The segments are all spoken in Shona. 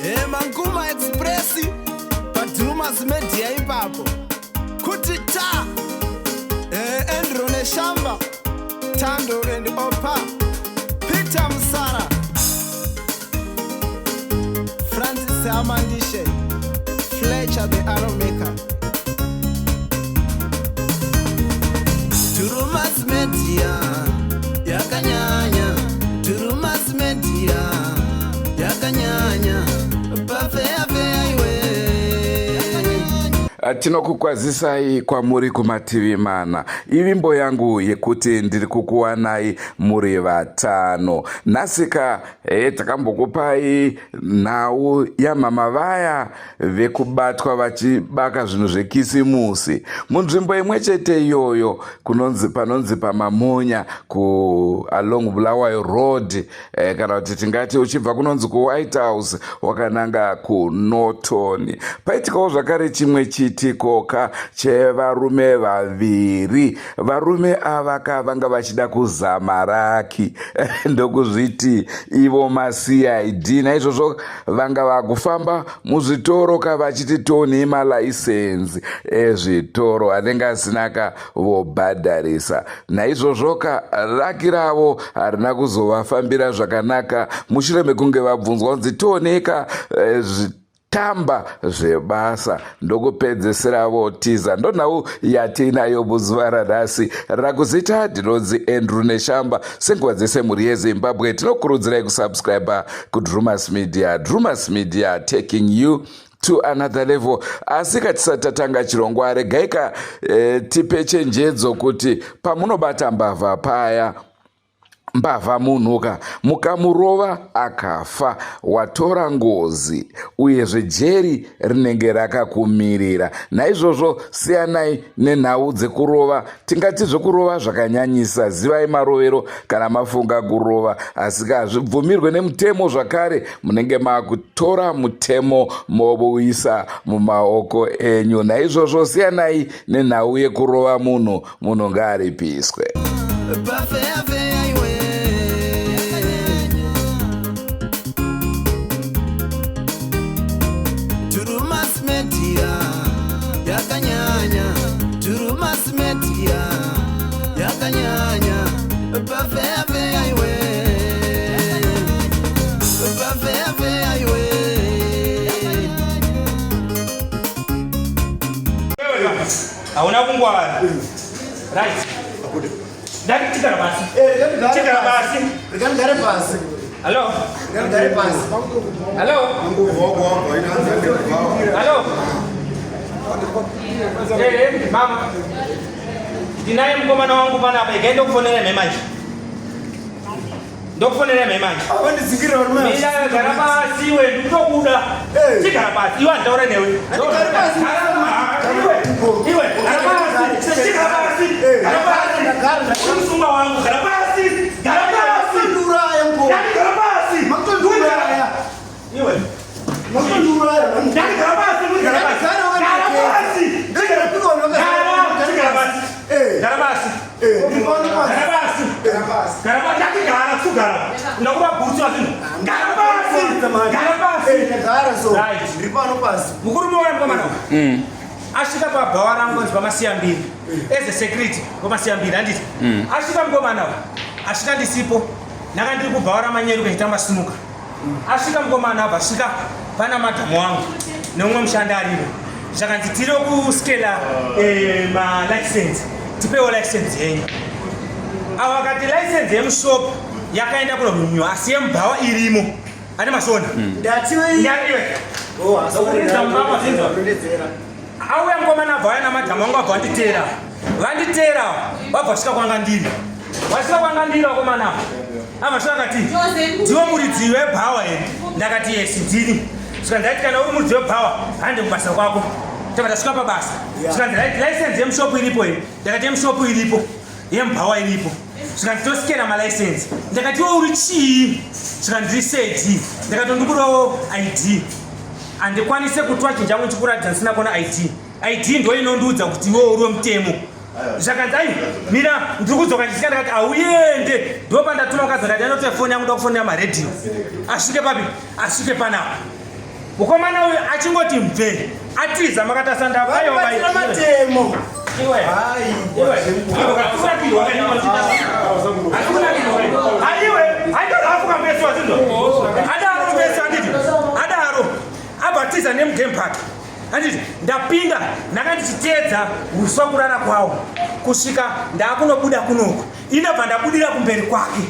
Manguma Express Padumas Media ipapo kuti ta Andrew Neshamba Tando and Opa Peter Msara Francis Amandishe Fletcher the Arrow Maker Durumas Media Yakanyanya Durumas Media Yakanyanya Tinokukwazisai kwamuri kumativi mana. Ivimbo yangu yekuti ndiri kukuwanai muri vatano. Nasika takambokupai nhau yamama vaya vekubatwa vachibaka zvinhu zvekisimusi. Munzvimbo imwe chete iyoyo panonzi pamamonya along Bulawayo Road, kana kuti tingati uchibva kunonzi kuWhite House wakananga kuNorton. Paitikawo zvakare chimwe chitikoka chevarume vaviri. Varume ava vanga vachida kuzamaraki ndokuzviti ivo maCID. Naizvozvo vanga vakufamba muzvitoro vachiti toni malaisensi ezvitoro anenge asina vobhadharisa. Naizvozvo raki ravo harina kuzovafambira zvakanaka mushure mekunge vabvunzwa kunzi tioneka tamba zvebasa ndokupedzesera votiza. Ndonhau yatinayo muzuva ranhasi rakuzita ndinonzi Andrew Neshamba. Senguva dzese muri yeZimbabwe tinokurudzirai kusubscribe kuDrumas Media. Drumas Media taking you to another level. Asi tisatanga chirongwa regaika tipe chenjedzo kuti pamunobata mbavha paya mbavha munhuka mukamurova akafa watora ngozi uyezve jeri rinenge rakakumirira. Naizvozvo siyanai nenhau dzekurova. Tingati zvekurova zvakanyanyisa, zivai marovero kana mafunga kurova, asi hazvibvumirwe nemutemo zvakare. Munenge makutora mutemo mobuisa mumaoko enyu. Naizvozvo siyanai nenhau yekurova munhu ngaaripiswe. Durumas Media Yakanyanya Durumas Media Yakanyanya Bafeave aiwe Bafeave aiwe Auna kungwara right Daki tikara basi tikara basi Ngare basi Hello Ngare basi Hello Hello Hey mama Dinaye mkomana wangu pana hapa ikaenda kufonera memaji Ndokufonera memaji Kwani zingira wanu mimi Mila garabasi wewe ndokuda tikara basi iwa ndaura newe garabasi iwe garabasi tikara basi garabasi umusumba wangu garabasi nduraya mko garabasi makunduraya iwe makunduraya ndani garabasi garabasi garabasi Ashika pa bawara ngonzi pamasiyambiri as a security pamasiyambiri handiti ashika mkomana ashika ndisipo nakandiri kubhawara manyeru kuitamba sinuka ashika mkomana apa ashika pana madhamu wangu neumwe mushandi aripo zvakanzi tiri kuskela license tipewo license yenyu ava kati license yemushopu yakaenda kuno munyu asi yemubhawa irimo ane masona ndatiwe auya mkomana abva na madhamu wangu abva vanditera wabva svika kwanga ndiri wasvika kwanga ndiri wakomana abva svika kati ndiwe muridzi webhawa here ndakati yes ndini svika ndaiti kana uri muridzi webhawa hande kubasa kwako tava tasvika pabasa svika ndiraiti license yemushopu iripo here ndakati yemushopu iripo yemubhawa iripo svika nditosikera malicense ndakati iwe uri chii svika ndiri sedi ndakati ndikurawo ID andikwanise kutwa chinjangu chikuratidza ndisina kuona ID ndo inondiudza kuti iwe uri wemutemo zvakanzi ai mira ndiri kudzoka ndisika ndakati auende ndo pandatuma mukadzi akati anotora foni yangu ndokufonera maredhiyo asvike papi asvike panapa Mukomana uyu achingoti mve. Atiza makatasanda vayo vai. Matemo. Iwe. Iwe. Aiwe. Haitozafuka mbeso wazindo. Adaro mbeso anditi. Adaro. Abatiza nemugame park. Anditi ndapinda ndakandichiteedza uswa kurara kwawo kusvika ndakunobuda kunoko inobva ndabudira kumberi kwake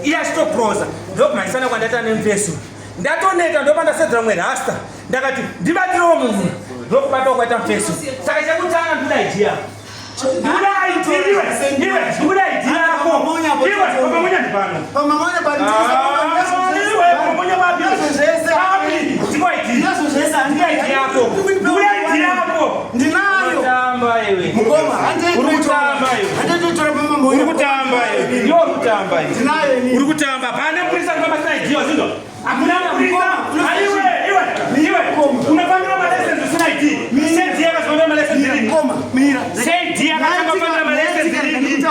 iye achitoproza ndokumhanyisana kwandaita nemveso ndatoneta ndopa ndasedzera mwe rasta ndakati ndibatirewo munhu ndokubatawo kwaita mveso saka chekutanga nduda idea urikutamba pane mprisa ndomasinaidhiwa zindo akuna mprisa iwe unafambira malesens usina idhi seidhi yakazofambira malesens irini seidhi yakatangofambira malesens irini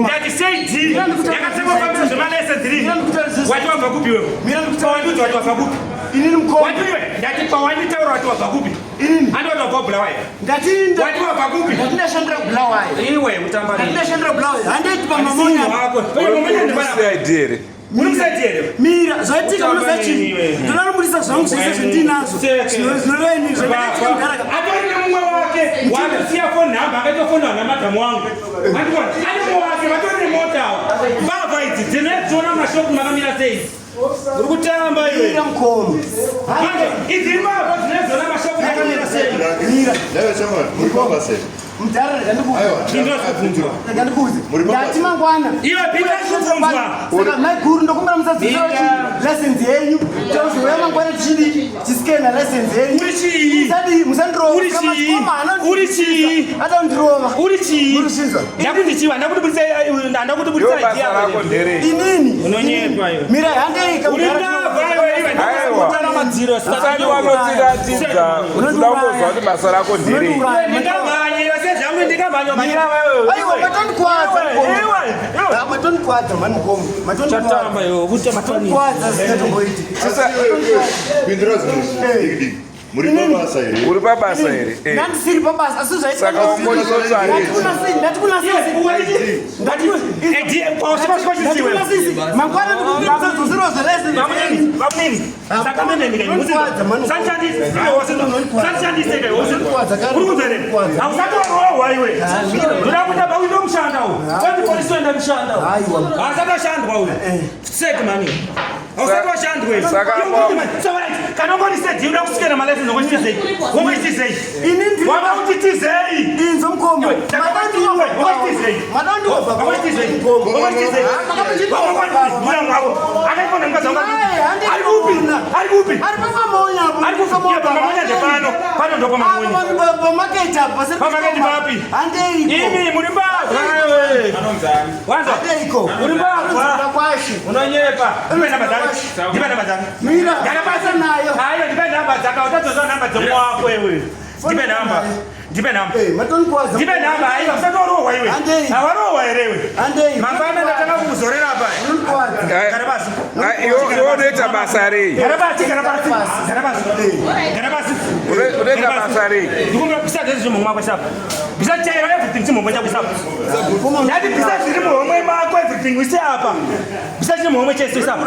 ndati seidhi yakatangofambira zvemalesens irini wati wabva kupi wewe pawandiudza wati wabva kupi watiwe ndati pawanditaura wati wabva kupi andi wati wabva kubulawayo wati wabva kupi iwe utamba Mira, zoitika unozachi. Ndinarumurisa zvangu zvese zvendinazo. Zvinoveni zvakagara. Atori nemumwe wake. Wakasiya phone number akatofona namadhamu wangu. Andibona. Ane mumwe wake vatori nemota. Baba idzi dzinedzona mashopu makamira sei. Urikutamba iwe. Mira mkomo. Manje idzi baba dzinedzona mashopu makamira sei. Mira. Lewe chama, murikova sei. Mudhara ndandikuza. Ndinozvibvunzwa. Ndandikuza. Ndati mangwana. Iwe pinda zvibvunzwa. Saka mai guru ndokumbira musadzisa kuti license yenyu tozouya mangwana tisikena license yenyu. Uri chii? Musandirova. Uri chii? Atandirova. Uri chii? Urushinza. Ndakutichiwa ndakutibudisa idea yako. Inini? Unonyepa iwe. Mira handei Uri ndava iwe. Ndakutana madziro saka. Usati wanotiratidza unodambozwa kuti basa rako ndiri. Ndingamhanya sezvangu ndingamhanya manyira wewe. Aiwa matondikwadza. Matondikwadza manikomo. Chatamba iwe ubuta matoni. Matondikwadza zinatomboiti. Sasa Pindura zvinhu. Muri pabasa here. uri pabasa here. Ndandisiri pabasa asi zvaita. Saka umbonizotsvarira. Ndati kuna sisi. Mangwana ndikudzosera zvelese. Vamweni. Saka mene ndika imuzi. Sanchandise. Sanchandise kai wosi. Uri kuzere. Ausatowa iwe. Ndoda kuita baundo mushanda uyu. Kwati polisi enda mushanda uyu. Aiwa. Asatoshandwa uyu. Sek mani. Ausatoshandwa iwe. Saka kana ngonisedi uda kusikera malesi nokuchitizei. Wokuchitizei. Inini wakakuchitizei. Inzo mkomo. Ndipe namba. Ndipe namba aiwa usatorowa iwe. Hawarowa erewe. Mangwana ndataka kukuzorera hapa. Garabasi. Iwo unoita basa rei. Garabasi. Unoita basa rei. Ndikumbira pisa dzezvi mumwe mwako sapo. Pisa chaira everything chimwe chako sapo. Ndati pisa zviri mumwe mwako everything wise apa. Pisa zviri mumwe chese sapo.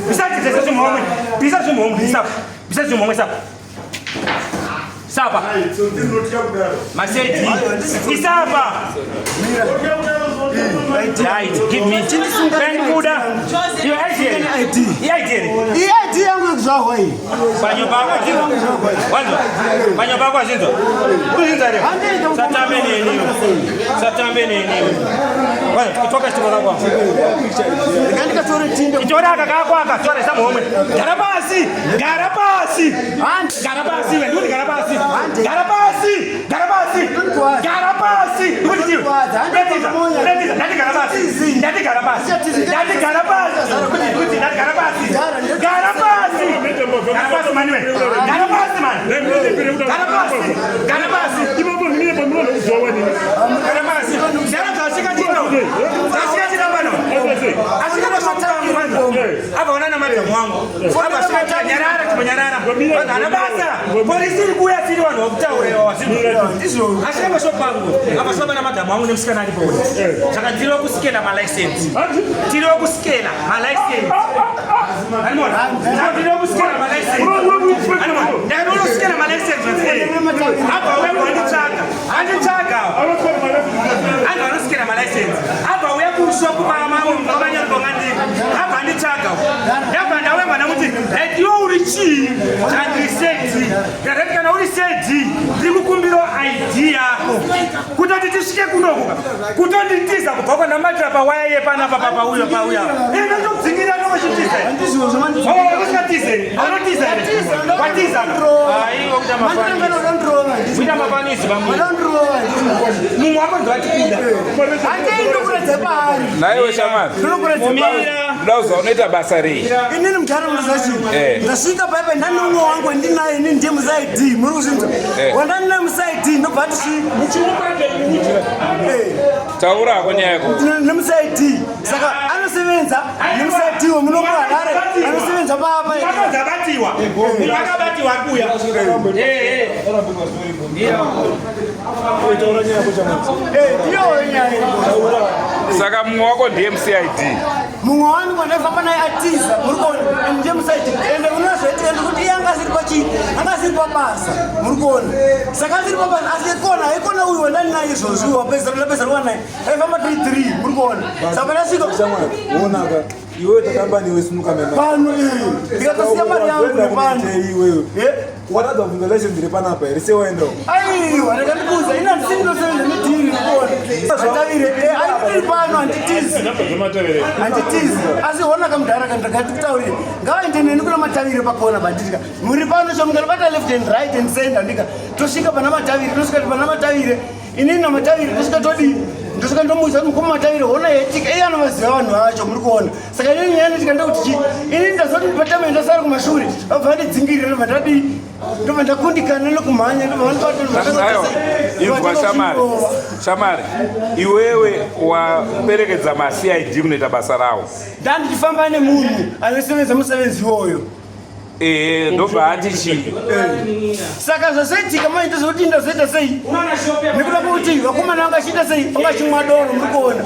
Pisa dzezvi mumwe. Pisa zviri mumwe sapo. Pisa zviri mumwe sapo. Sapa. Masedi. Isapa. Right. Give me. Ben Buddha. You ID. ID yangu kuzahwa hii. Banyo bako zinzo. Wanzo. Banyo bako zinzo. Uzinza leo. Satambe nini. Wanzo kutoka chiko kwa. Ndika tore tindo. Kichora kaka kwa tore sa muomwe. Garabasi. Wewe ndio garabasi. Aba wana na mali. mwangu apa shika nyarara tumanyarara ana basa polisi ilikuya tiri wanhu wakutaurira wazimu ashaka shopangu apa shoba na madam wangu nemsikana alipo saka tiro kusikena ma license tiro kusikena ma license animona tiro kusikena ma license animona ndaro kusikena ma license apa wewe wanitaka anga kusikena ma license apa wewe kushoku mama ngabanya ngongandi apa nditaka ndaba ndawe mana muti radio urichi andiseti direct kana uriseti ndikukumbiro idea kuti tishike kunoko kutonditiza kubva na matrapa waye pana papa uyo pa uya ina ndokudzingira nomachitiza kusatize anotiza watiza aiwo kuta mafanisi mumwe wako ndowatipinda naiwe shamari ndauza unoita basa rei inini mutara muzachi ndasvika paipa ndanomwe wangu wandinaye ini ndiye musaidi muri kuzvinza wandandinaye musaidi ndobva tichi taurako nyaya yako nemusaidi saka anosevenza nemusaidiwo munomuharare anosevenza papa akabatiwa kuya iyoyo nyaya saka mumwe wako ndiye mucid mumwe wanu kwandafamba naye atiza muri kuona ndiye musaidi ende unozoita ende kuti iye anga asiri pachii anga asiri pabasa muri kuona saka asiri pabasa asi ikona uyu wandandinaye izvozvi wapesa rwanaye aifamba 3 muri kuona saka pandasvika onaka iwe takamba niwe simuka pano ndikatosiya mari yangu nepano wakadza kubvunza license iri panapa here sewaendawo aiwa ndakandikuza ina ndisindinosevenza nedhiri nikuona matavire airi pano handitizi asi honaka mudhara kandakati kutaurire ngavaende neni kuna matavire pakona banditika muri pano chomungalibata left and right and center ndika tosvika pana matavire tosvikati pana matavire inini namatavire tosvika todii ndosvika ndomuisa kuti mukoma matavire hona yetika iye anovaziva vanhu vacho muri kuona saka inini nyaya tikanda kuti chi inini ndazoti ndipatame ndasara kumashure vabva vandidzingirira ndobva ndadii ndobva ndakundikana nekumhanya inzwa shamari iwewe waperekedza macid munoita basa rawo ndandichifamba nemunhu anosevenza musevenzi iwoyo ndobva atichi saka zvasoitika maita zvokuti ndazoita sei nekuda kwokuti vakomana vanga achiita sei vangachimwa doro muri kuona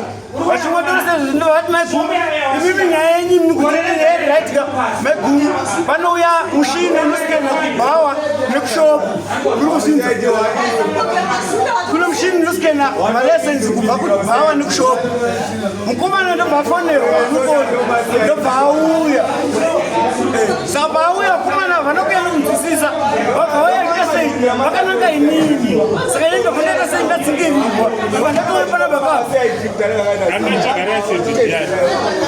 vachimwa doro sezvo ndovati maigumi imimi nyaya yenyu nikuteeraitika maigumi panouya mushini unosikana kubhawa nekushopu muri kuzvinza kuno mushini unosikana malesensi kubva kubhawa nekushopu mukomana ndobva afonerwa muri kuona ndobva auya saka pauya vakomana vanokuya nokunzwisisa vabva vayaita sei vakananga inini saka ini ndobva ndaita sei ndatsingirirwa ndobva ndatowe pana baba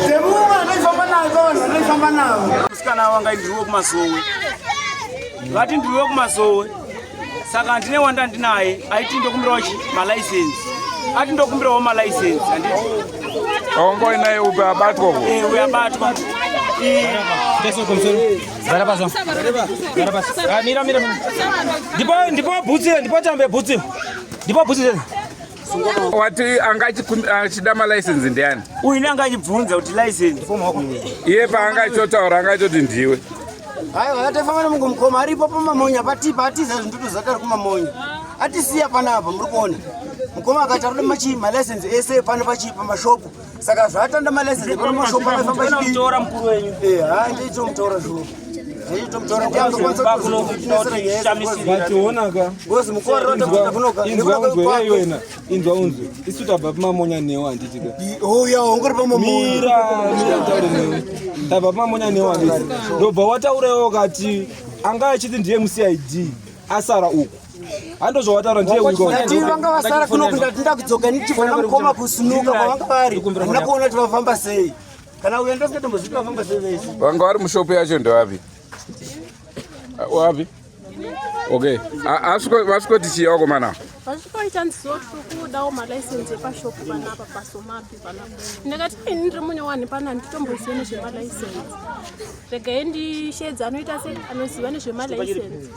dzemumwe ndaifamba nayo pavanhu vandaifamba navo musikana wanga ndiriwe kumasowe vati ndiriwe kumasowe saka ndine wanda ndinaye aiti ndokumbirawo malaisensi ati ndokumbirawo malaisensi handiti aungoinaye upe abatwa uyabatwa ndipo bhutsire ndipo tambe bhutsire ndipo bhutsire wati anga achida malicense ndiani uyu anga achibvunza kuti license iye paanga achotaura anga achoti ndiwe haiwa ataifamba nemungomukoma aripo pamamonya patipa atiza zvintutu zakari kumamonya atisiya panapa muri kuona mukoma akati arode machi malicense ese pane pamashopu saka zvatanda malicense pane mashopu akaifamba chiditora mukuru wenyu ndaitomutaura zvino vationaka inzwa unzwe yeyowena inzwa unzwe isu tabva pamamonya newo handitika ongori pamamira taure newe tabva pamamonya newo handiti ndobva wataurawo kati anga achiti ndiye mucid asara uku hando zvawataura ndiye vanga vasara kunoku ndatinda kudzoka nichivana mukoma kusunuka kwavanga vari hamuna kuona kuti vafamba sei kana uya ndasingatombozviti vafamba sei vese vanga vari mushopu yacho ndewapi wapi okay vasvikoti chiya wakomana chandizokudawo malaisensi epashopu panapa pasomapi panapa ndikati ini ndiri munyowani pana nditomboziva nezvemalaisensi regai ndishedza anoita se anoziva nezvemalaisensi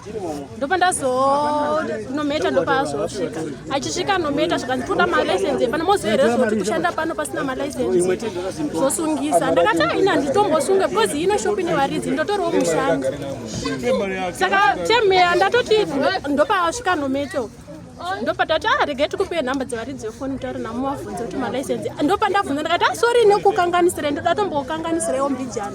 ndopandazonometa ndopaazosvika achisvika nometa zvikandipoda malaisensi pana mozoerezoti kushanda pano pasina malaisensi zosungisa ndakati aina handitombosunge because ino shopu nevaridzi ndotoriwo mushandi saka temheya ndatoti ndopaasvika nometo ndopatati regai tikupe nhamba dzevaridzi vefoni tauri namuvabvunze kuti malaisensi ndopandabvunza ndakati sori nekukanganisira ndodatombokanganisirawo mbijana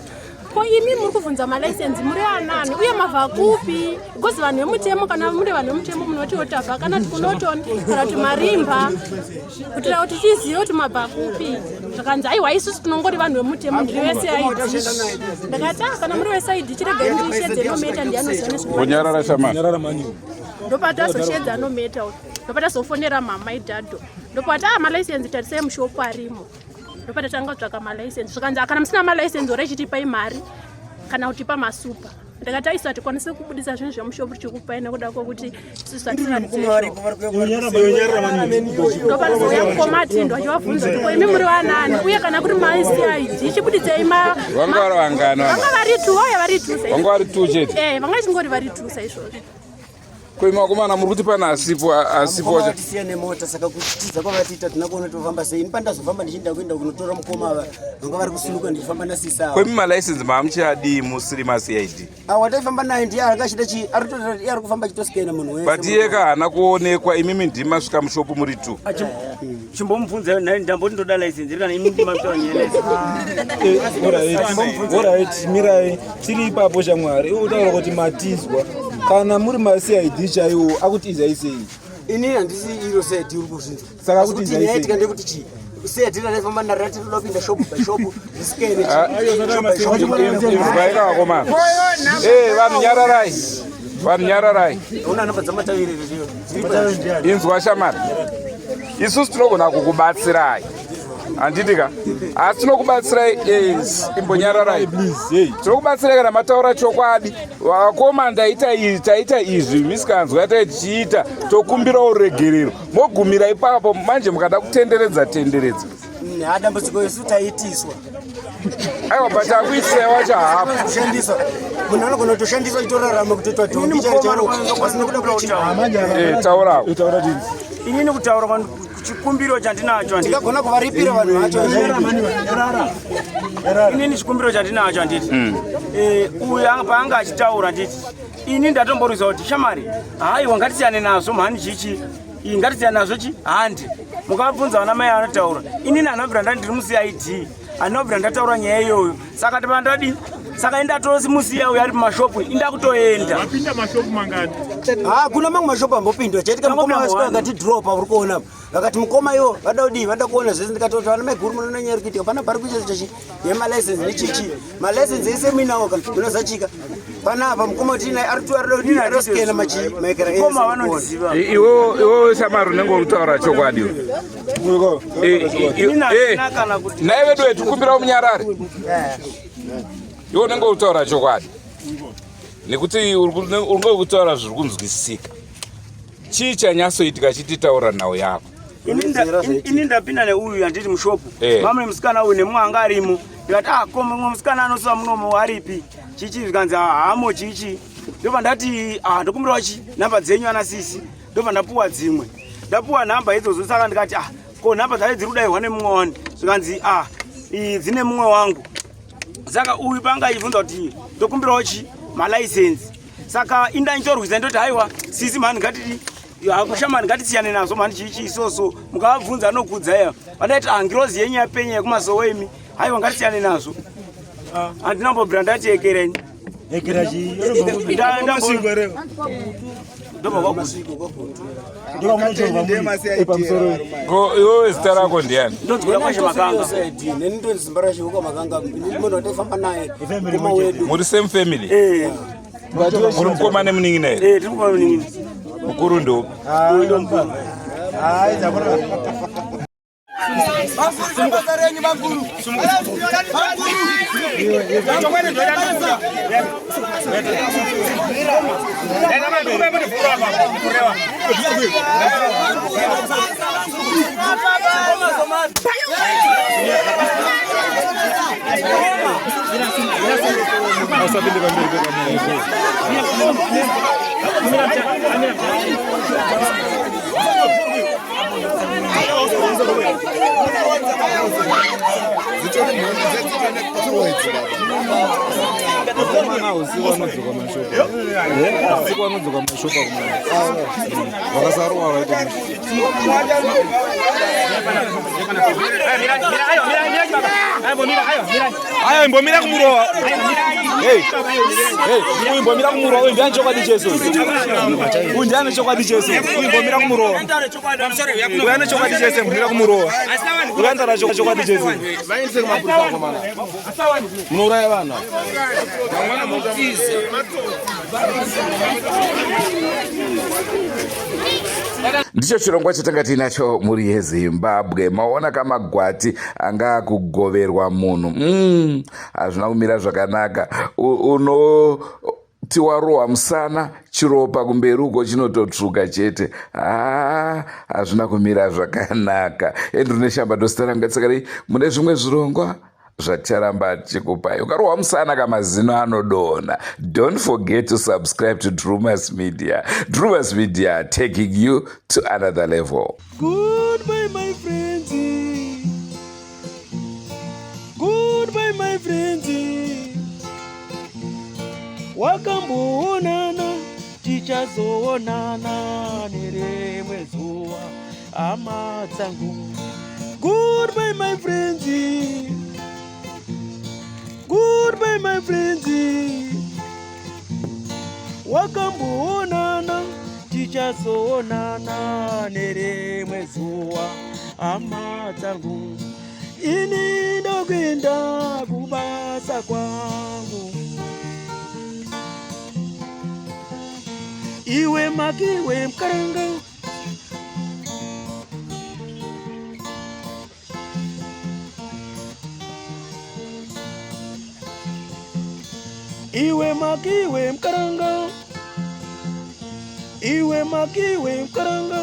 ko imi muri kuvhunza malaisensi muri anani uye mabva kupi because vanhu vemutemo kana muri vanhu vemutemo munoti otabva kana tikunotoni kana kuti marimba kutira kuti tizive kuti mabva kupi zvakanzi aiwa isusu tinongori vanhu vemutemo ndiri vesaidi ndakati kana muri vesaidi chiregai ndishedze nometa ndianoziva nezvonyarara ndopatazoshedza nometa ndopatazofonera mama idhadho ndopati malaisensi tarisai mushopu arimo ndopata tanga kutsvaka malaisensi zvakanzi kana musina malaisensi orechitipai mari kana kutipa masupa ndakati aisa tikwanise kubudisa zvinhu zvemushopu tichikupai nekuda kwokuti ndopazouya mukomatindwa achivabvunza kuti imi muri vanani uye kana kuri maCID chibuditsei vanga vari 2 chete vanga chingori vari 2 saizvozvo koima komana muri kuti pana asipo tisiyane mota saka kutiza kwavatiita tinakuona tofamba sei pandazofamba ndichinda kuenda kunotora mukoma vanga vari kusunuka ndichifamba nasisa koimi malaisensi maamuchadi musiri maCID wataifamba naye ndiye akachida chi ari kufamba chitosikena munhu wese but iye kahaana kuonekwa imimi ndimi masvika mushopu muri 2 chimbomubvunza naye ndamboti ndoda license kana imi ndimataura nyaya alright mirai tiri ipapo shamwari utaura kuti matizwa kana muri maCID chaiwo akutizai sei ini handisi iro seti uri kuzvinzwa saka kutizai sei tikande kuti chi seti rafamba narati rinopinda shopu by shopu risikene imvai kavakomana vanhu nyararai una namba dzamataviri inzwa shamari isusu tinogona kukubatsirai handitika asi tinokubatsirai imbonyararai tinokubatsirai kana mataura chokwadi vakoma taita izvi misikanzwa tichiita tokumbira uregerero mogumira ipapo manje mukada kutenderedza dambudziko isu taitiswa aiwa but akuitirai wacho hapo kushandiswa munhu anogona kutoshandiswa chitorarama kutoitwa dhombi charo asina kuda taurawo inini kutaura chikumbiro chandinacho ndikagona kuvaripira vanhu vacho inini chikumbiro chandinacho handiti uyu paanga achitaura nditi ini ndatomborwisa kuti shamari haiwa ngatisiyane nazvo mhani chichi ngatisiyane nazvo chi handi mukabvunza vana mai anotaura inini hanobvira ndati ndiri muCID hanobvira ndataura nyaya iyoyo saka tipandadi saka indatosimusiya uyo ari mumashopu indakutoenda kuna mamwe mashopu ambopindwa chaitika mukoma vasika vakati dropa uri kuona vakati mukoma iwo vada kudii vada kuona zvese ndikatoti vana maiguru munonanyari kuitika pana pari kuita chachi yemalaisensi nechichi malaisensi ese muinawo kana unozachika panapa mukoma kuti aritosikena maekera iwe shamari unenge uri kutaura chokwadi nai vedu vetikumbirawo munyarare iwe unenge uri kutaura chokwadi nekuti uri kutaura zviri kunzwisisika chii chanyasoitika chititaura nhau yako ini ndapinda neuyu handiti mushopu mamwe musikana uyu nemumwe anga arimo ndikati ko mumwe musikana anosiva munomo aripi chichi zvikanzi hamo chichi ndobva ndati ndokumbirawo chi nhamba dzenyu anasisi ndobva ndapuwa dzimwe ndapuwa nhamba idzodzo saka ndikati ko nhamba dzacho dziri kudaiwa nemumwe wani zvikanzi dzine mumwe wangu saka uyu panga achibvunza kuti ndokumbirawo chi malaisensi saka indanchorwisa ndoti haiwa sisi mhani ngatiti hakushamani ngatisiyane nazvo mhani chichi isoso mukavabvunza anokudzaya vandaiti ngirozi yenyu yapenya yekumasowo imi haiwa ngatisiyane nazvo handinambobvira ndati ekereni iwewe zita rako ndiani muri same family muri mukoma nemunin'ina here mukuru ndopi Mbomira kumuroa. Hey, mbomira kumuroa. Wewe ndiye chokwadi Jesu. Wewe ndiye chokwadi Jesu. Wewe mbomira kumuroa. Wewe ndiye chokwadi Jesu. Mbomira kumuroa. Wewe ndiye chokwadi Jesu. Vainse kumapurisa komana. Munouraya vana. Mwana mutize. Ndicho chirongwa chatanga tinacho muri yeZimbabwe. Maona kama gwati anga kugoverwa munhu. Hazvina kumira zvakanaka. Unoti warohwa musana chiropa kumberi uko chinototsvuka chete. Hazvina kumira zvakanaka. Endrine Shamba dostaranga sakari mune zvimwe zvirongwa zvacharamba chikupai. Ukarohwa musana kamazino anodonha. Don't forget to subscribe to Drumas Media. Drumas Media, taking you to another level. Goodbye, my friends. Goodbye, my friends. Wakamboonana, tichazoonana nerimwe zuva, hama dzangu. Goodbye, my friends. Goodbye, my friends. Wakamboonana, tichazoonana nerimwe zuva, hama dzangu. Ini ndokwenda kubasa kwangu. Iwe makiwe mkaranga. Iwe makiwe mkaranga. Iwe makiwe mkaranga.